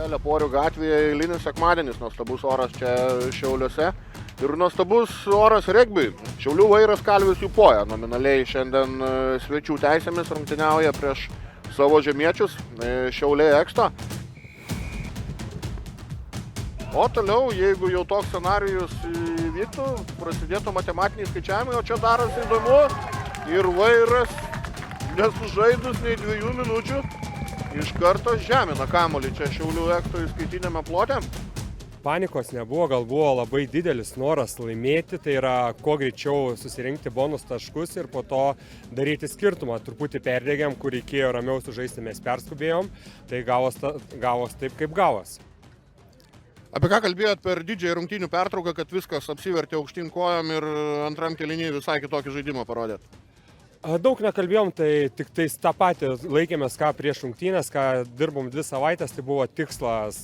Leporių gatvėje eilinis sekmadienis, nuostabus oras čia Šiauliuose ir nuostabus oras regbiui. Šiaulių Vairas Kalvis Jupoja nominaliai šiandien svečių teisėmis rungtyniauja prieš savo žemiečius Šiauliai Eksto. O toliau, jeigu jau toks scenarijus įvyktų, prasidėtų matematiniai skaičiavimai, o čia darosi įdomu ir Vairas nesužaidus nei 2 minučių iš karto žemina kamuolį čia Šiaulių Eksto įskaitinėme plote. Panikos nebuvo, gal buvo labai didelis noras laimėti, tai yra kuo greičiau susirinkti bonus taškus ir po to daryti skirtumą. Truputį perdegėm, kur reikėjo ramiau sužaisti, mes perskubėjom, tai gavos taip, kaip gavos. Apie ką kalbėjot per didžiąją rungtynių pertrauką, kad viskas apsivertė aukštyn kojom ir antram kėliny visai kitokį žaidimą parodėt? Daug nekalbėjom, tai tik tais tą patį laikėmės, ką prieš rungtynės, ką dirbom 2 savaitės, tai buvo tikslas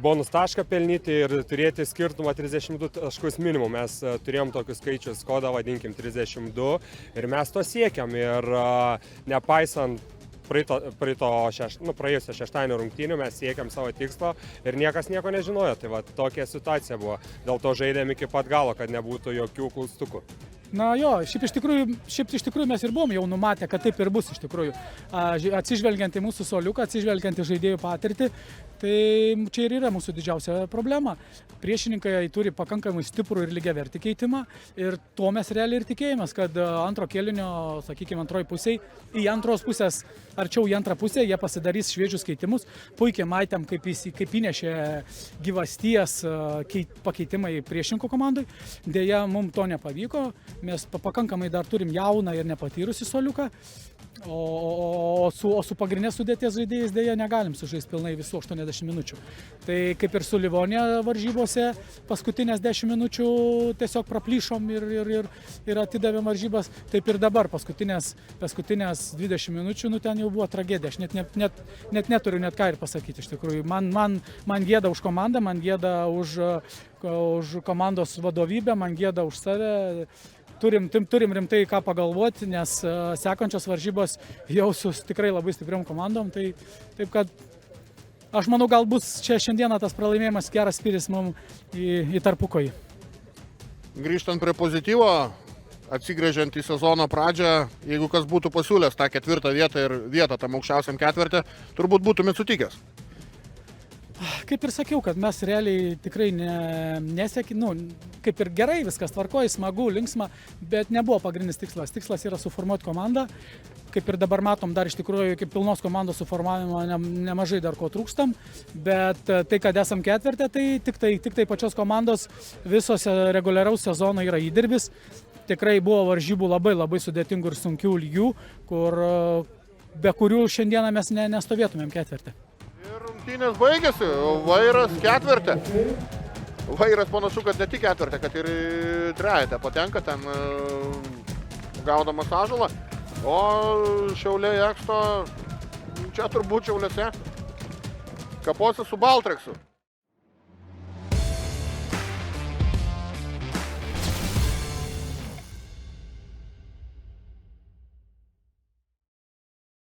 bonus tašką pelnyti ir turėti skirtumą 32 taškus minimum. Mes turėjom tokius skaičius, kodą vadinkim 32 ir mes to siekiam ir nepaisant praėjusio šeštadienio rungtynių mes siekiam savo tikslo ir niekas nieko nežinojo. Tai va, tokia situacija buvo. Dėl to žaidėm iki pat galo, kad nebūtų jokių klaustukų. Na jo, šiaip iš tikrųjų mes ir buvom jau numatę, kad taip ir bus iš tikrųjų. Atsižvelgiant į mūsų suoliuką, atsižvelgiant į žaidėjų patirtį, tai čia ir yra mūsų didžiausia problema. Priešininkai turi pakankamai stiprų ir lygiavertį keitimą ir tuo mes realiai ir tikėjomės, kad antro kėlinio, sakykime, antroji pusėje, į antros pusės, arčiau į antrą pusę, jie pasidarys šviežius keitimus. Puikiai matėm, kaip įnešė gyvasties pakeitimai priešininkų komandai. Deja, mums to nepavyko. Mes pakankamai dar turim jauną ir nepatyrusį suoliuką, o su pagrindinės sudėties žaidėjais dėja negalim sužaisti pilnai visų 80 minučių. Tai kaip ir su Livonija varžybose paskutinės 10 minučių tiesiog praplyšom ir atidavėm varžybas, taip ir dabar paskutinės 20 minučių, ten jau buvo tragedija. Aš net neturiu net ką ir pasakyti iš tikrųjų. Man gėda už komandą, man gėda už komandos vadovybę, man gėda už save. Turim rimtai ką pagalvoti, nes sekančios varžybos jau su tikrai labai stipriom komandom, tai taip kad aš manau, gal bus čia šiandieną tas pralaimėjimas geras spyris mums į tarpukojį. Grįžtant prie pozityvo, atsigręžiant į sezono pradžią, jeigu kas būtų pasiūlęs tą 4. vietą ir vietą tam aukščiausiam ketverte, turbūt būtumėt sutikęs. Kaip ir sakiau, kad mes realiai tikrai kaip ir gerai, viskas tvarkoja, smagu, linksma, bet nebuvo pagrindinis tikslas. Tikslas yra suformuoti komandą. Kaip ir dabar matom, dar iš tikrųjų iki pilnos komandos suformavimo nemažai dar ko trūkstam, bet tai, kad esam ketverte, tai tik tai pačios komandos visos reguliaraus sezono yra įdirbis. Tikrai buvo varžybų labai sudėtingų ir sunkių lygių, be kurių šiandieną mes nestovėtumėm ketverte. Ir rungtynės baigėsi, Vairas ketverte. Vairas panašu, kad ne tik ketverte, kad ir trejetę patenka ten gaudamas ąžuolą. O Šiauliai Eksto čia turbūt Šiauliuose kaposi su Baltreksu.